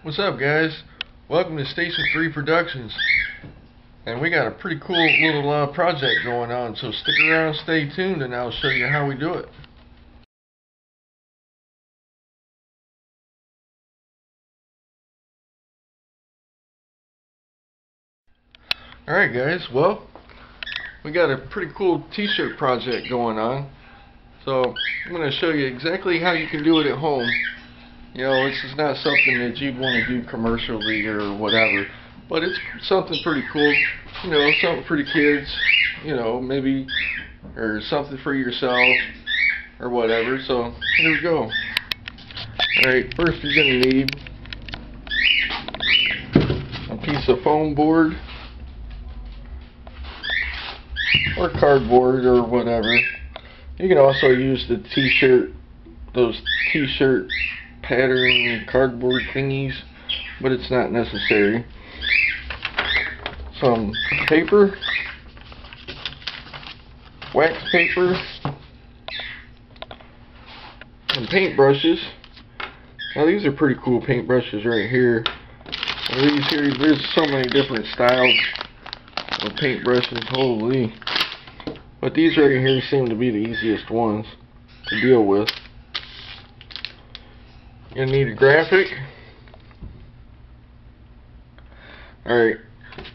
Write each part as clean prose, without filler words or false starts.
What's up, guys? Welcome to Station 3 Productions. And we got a pretty cool little project going on, so stick around, stay tuned, and I'll show you how we do it. Alright guys, well, we got a pretty cool t-shirt project going on. So I'm going to show you exactly how you can do it at home. You know, this is not something that you'd want to do commercially or whatever, but it's something pretty cool. You know, something for the kids, you know, maybe, or something for yourself or whatever. So here we go. Alright, first you're going to need a piece of foam board or cardboard or whatever. You can also use the t-shirt, those t-shirt pattern cardboard thingies, but it's not necessary. Some paper, wax paper, some paintbrushes. Now these are pretty cool paintbrushes right here. These here, there's so many different styles of paintbrushes, holy. But these right here seem to be the easiest ones to deal with. You're gonna need a graphic. Alright,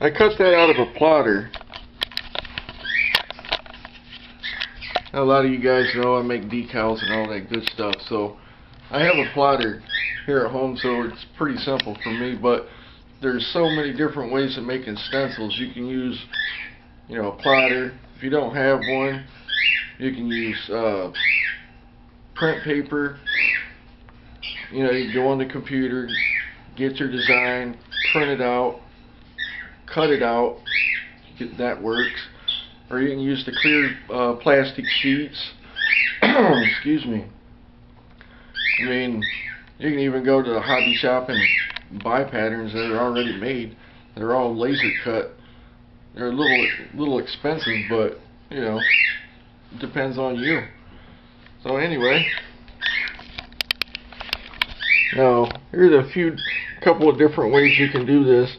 I cut that out of a plotter. Now, a lot of you guys know I make decals and all that good stuff, so I have a plotter here at home, so it's pretty simple for me. But there's so many different ways of making stencils. You can use, you know, a plotter. If you don't have one, you can use print paper. You know, you go on the computer, get your design, print it out, cut it out, that works. Or you can use the clear plastic sheets. Excuse me. I mean, you can even go to the hobby shop and buy patterns that are already made. They're all laser cut. They're a little expensive, but you know, it depends on you. So anyway, now here's a couple of different ways you can do this.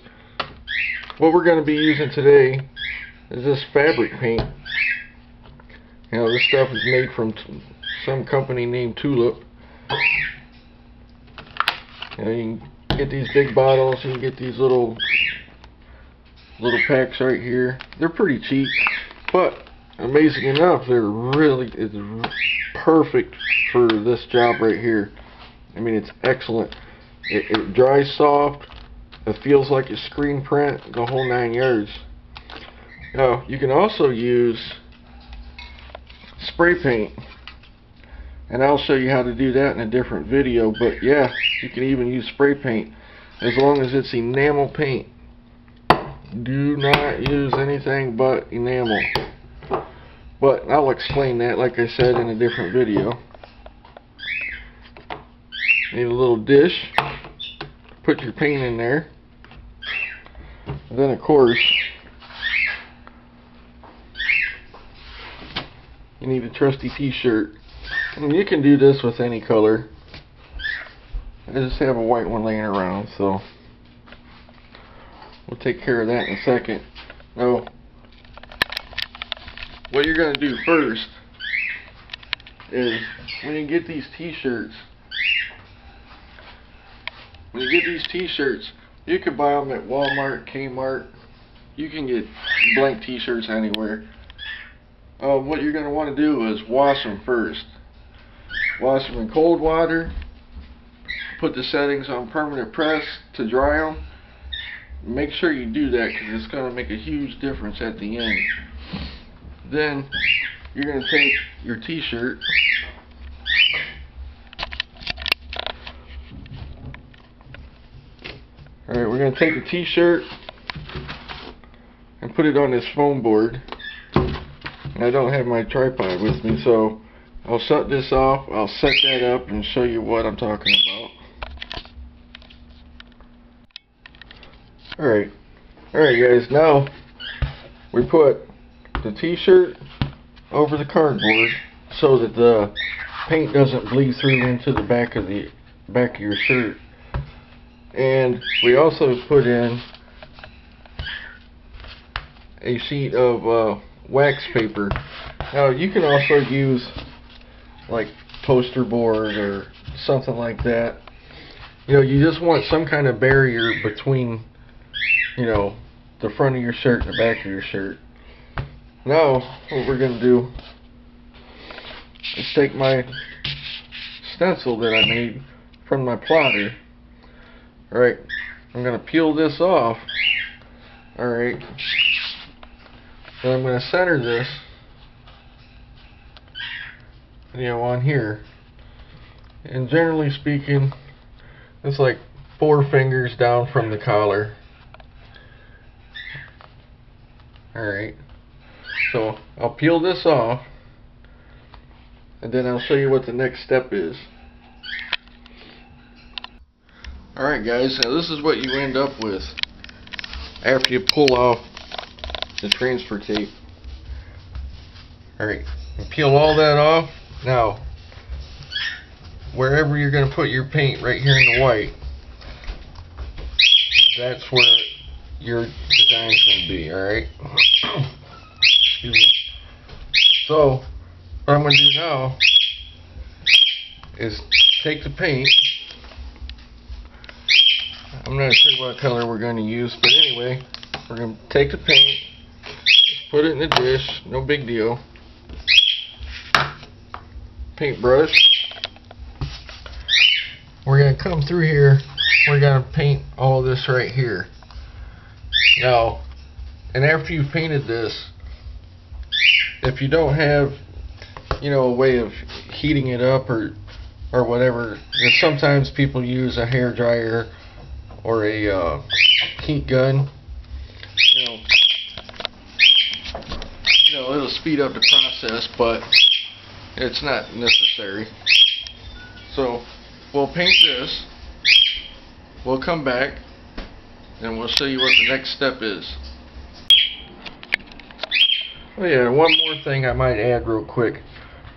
What we're going to be using today is this fabric paint. You know, this stuff is made from some company named Tulip. You know, you can get these big bottles, you can get these little packs right here. They're pretty cheap, but amazing enough, it's perfect for this job right here. I mean, it's excellent. It dries soft. It feels like a screen print, the whole 9 yards. Now, you can also use spray paint, and I'll show you how to do that in a different video. But yeah, you can even use spray paint as long as it's enamel paint. Do not use anything but enamel. But I'll explain that, like I said, in a different video. Need a little dish. Put your paint in there. And then, of course, you need a trusty t-shirt. And you can do this with any color. I just have a white one laying around, so we'll take care of that in a second. Now, what you're going to do first is when you get these t-shirts, you can buy them at Walmart, Kmart. You can get blank t-shirts anywhere. What you're going to want to do is wash them first. Wash them in cold water. Put the settings on permanent press to dry them. Make sure you do that because it's going to make a huge difference at the end. Then you're going to take your t-shirt, alright, we're going to take the t-shirt and put it on this foam board. And I don't have my tripod with me, so I'll shut this off, I'll set that up and show you what I'm talking about. Alright guys, now we put the t-shirt over the cardboard so that the paint doesn't bleed through into the back of your shirt. And we also put in a sheet of wax paper. Now you can also use like poster board or something like that. You know, you just want some kind of barrier between, you know, the front of your shirt and the back of your shirt. Now what we're going to do is take my stencil that I made from my plotter. Alright, I'm going to peel this off. Alright, and I'm going to center this, you know, on here. And generally speaking, it's like 4 fingers down from the collar. Alright, so I'll peel this off, and then I'll show you what the next step is. Alright guys, now this is what you end up with after you pull off the transfer tape. Alright, peel all that off. Now, wherever you're going to put your paint, right here in the white, that's where your design's going to be, alright? Excuse me. So, what I'm going to do now is take the paint. I'm not sure what color we're going to use, but anyway, we're going to take the paint, just put it in the dish, no big deal. Paintbrush. We're going to come through here, we're going to paint all this right here. Now, and after you've painted this, if you don't have, you know, a way of heating it up or whatever, sometimes people use a hair dryer or a heat gun. You know, it'll speed up the process, but it's not necessary. So we'll paint this, we'll come back, and we'll show you what the next step is. Oh yeah, one more thing I might add real quick.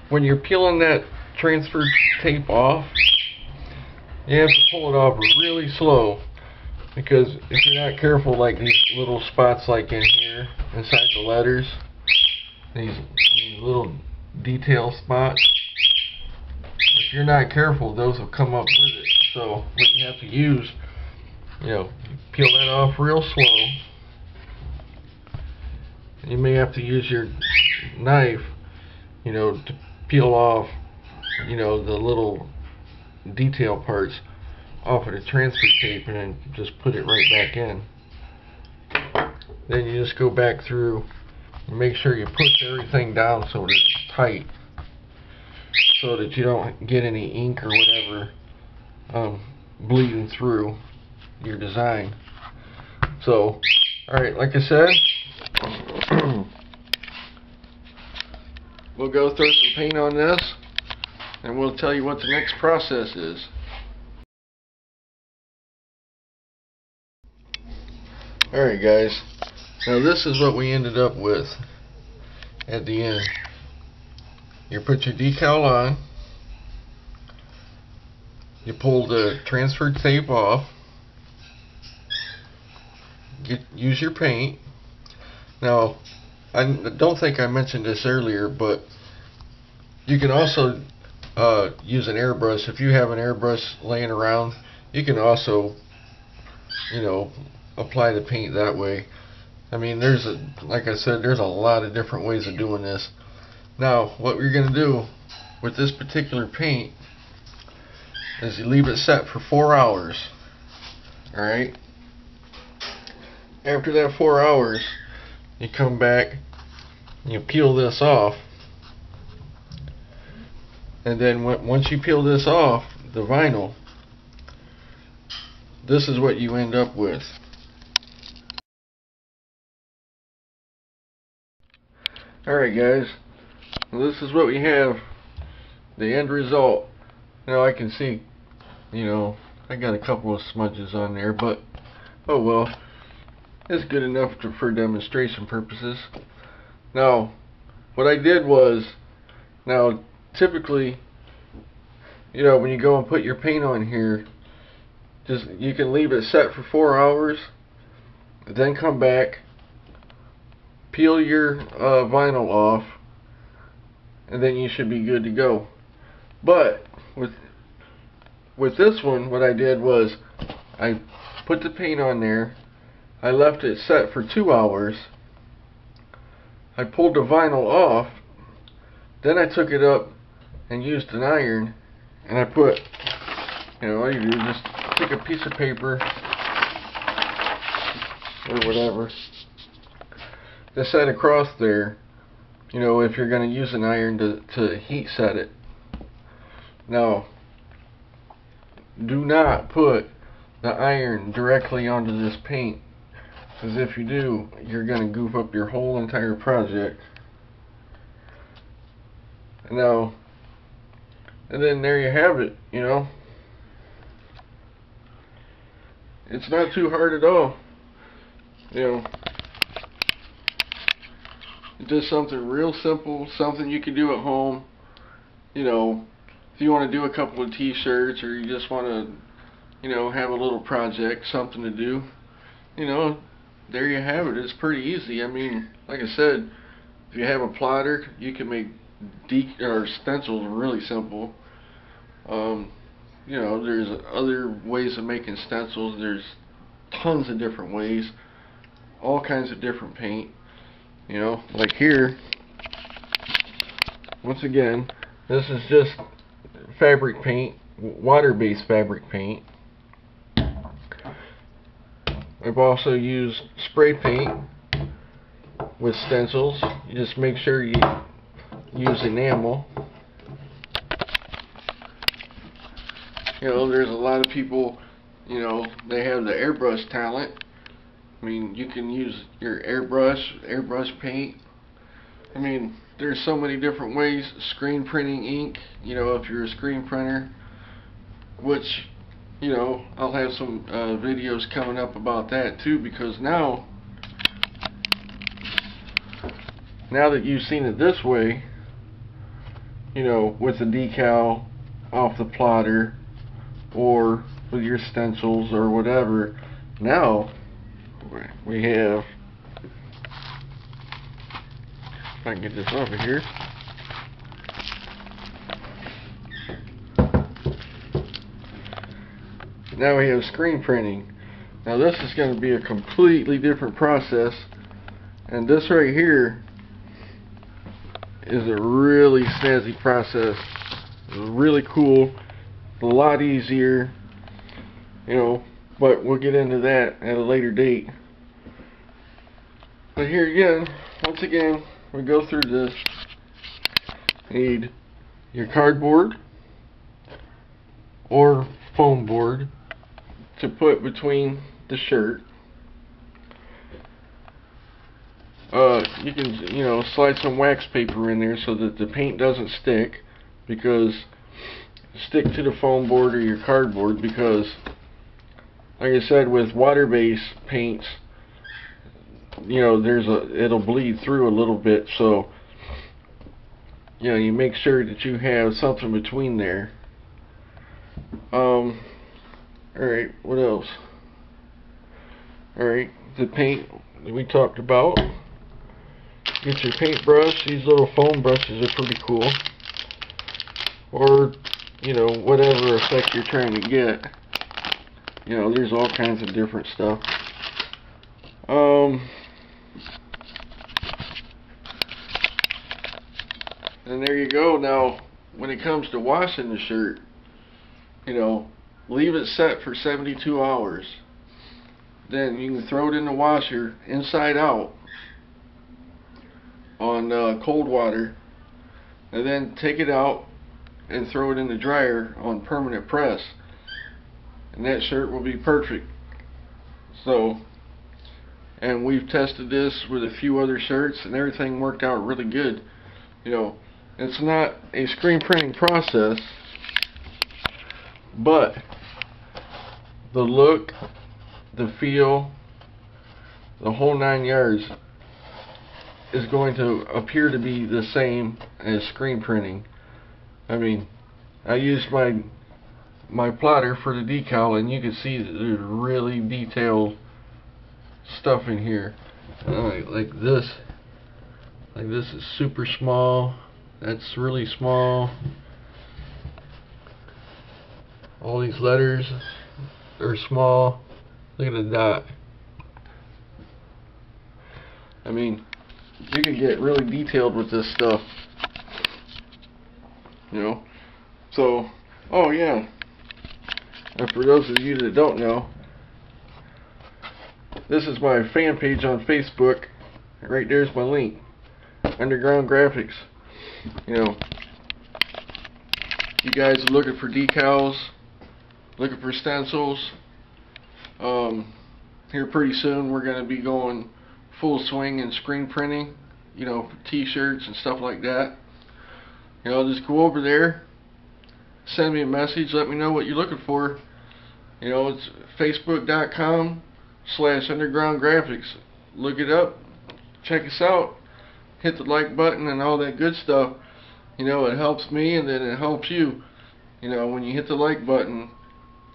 When you're peeling that transfer tape off, you have to pull it off really slow, because if you're not careful, like these little spots like in here, inside the letters, these little detail spots, if you're not careful, those will come up with it. So what you have to use, you know, peel that off real slow. You may have to use your knife, you know, to peel off, you know, the little detail parts off of the transfer tape, and then just put it right back in. Then you just go back through and make sure you push everything down so that it's tight, so that you don't get any ink or whatever bleeding through your design. So, alright, like I said, we'll go throw some paint on this, and we'll tell you what the next process is. Alright guys, now this is what we ended up with at the end. You put your decal on, you pull the transfer tape off, use your paint. Now, I don't think I mentioned this earlier, but you can also use an airbrush. If you have an airbrush laying around, you can also, you know, apply the paint that way. I mean, like I said, there's a lot of different ways of doing this. Now, what we're going to do with this particular paint is you leave it set for 4 hours. Alright? After that 4 hours, you come back, you peel this off, and then once you peel this off, the vinyl, this is what you end up with. Alright guys, well, this is what we have, the end result. Now I can see, you know, I got a couple of smudges on there, but oh well, it's good enough for demonstration purposes. Now, what I did was, now typically, you know, when you go and put your paint on here, you can leave it set for 4 hours, then come back, peel your vinyl off, and then you should be good to go. But with this one, what I did was I put the paint on there, I left it set for 2 hours, I pulled the vinyl off, then I took it up and used an iron, and I put, all you do is just take a piece of paper or whatever to set across there, if you're going to use an iron to heat set it. Now, do not put the iron directly onto this paint, because if you do, you're going to goof up your whole entire project. Now, and then there you have it, It's not too hard at all. It's just something real simple, something you can do at home. If you want to do a couple of t-shirts, or you just want to, have a little project, something to do, there you have it. It's pretty easy. I mean, like I said, if you have a plotter, you can make stencils really simple. There's other ways of making stencils. There's tons of different ways, all kinds of different paint. Like here, once again, this is just fabric paint, water-based fabric paint. I've also used spray paint with stencils. You just make sure you use enamel. There's a lot of people, they have the airbrush talent. I mean, you can use your airbrush paint. I mean, there's so many different ways. Screen printing ink, if you're a screen printer, which, I'll have some videos coming up about that too, because now that you've seen it this way, with the decal off the plotter, or with your stencils or whatever, now we have, if I can get this over here, now we have screen printing. Now this is going to be a completely different process, and this right here is a really snazzy process. It's really cool, a lot easier, but we'll get into that at a later date. But here again, once again, we go through this. Need your cardboard or foam board to put between the shirt. You can, slide some wax paper in there so that the paint doesn't stick, stick to the foam board or your cardboard, because like I said, with water-based paints, it'll bleed through a little bit, so you make sure that you have something between there. Alright, what else? Alright, the paint that we talked about. Get your paintbrush. These little foam brushes are pretty cool. Or, whatever effect you're trying to get. There's all kinds of different stuff. And there you go. Now, when it comes to washing the shirt, leave it set for 72 hours. Then you can throw it in the washer inside out on cold water, and then take it out and throw it in the dryer on permanent press, and that shirt will be perfect. So, and we've tested this with a few other shirts, and everything worked out really good. It's not a screen printing process, but the look, the feel, the whole 9 yards is going to appear to be the same as screen printing. I mean, I used my my plotter for the decal, and you can see that there's really detailed stuff in here. Like this is super small. That's really small. All these letters are small. Look at the dot. I mean, you can get really detailed with this stuff, you know. So, oh yeah, and for those of you that don't know, this is my fan page on Facebook. Right there's my link, Underground Graphics. You know, you guys are looking for decals, looking for stencils. Here pretty soon we're going to be going full swing in screen printing, you know, for t-shirts and stuff like that. You know, just go over there, send me a message, let me know what you're looking for. You know, it's facebook.com/undergroundgraphics. Look it up, check us out, hit the like button and all that good stuff. You know, it helps me and then it helps you. You know, when you hit the like button,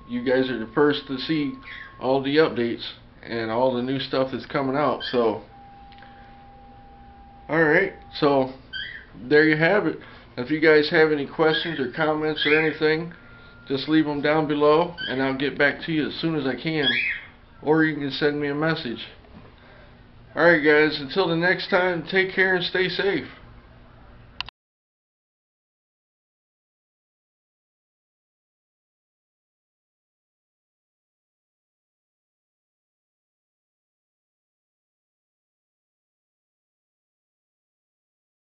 you guys are the first to see all the updates and all the new stuff that's coming out. So, alright, so there you have it. If you guys have any questions or comments or anything, just leave them down below and I'll get back to you as soon as I can, or you can send me a message. Alright guys, until the next time, take care and stay safe.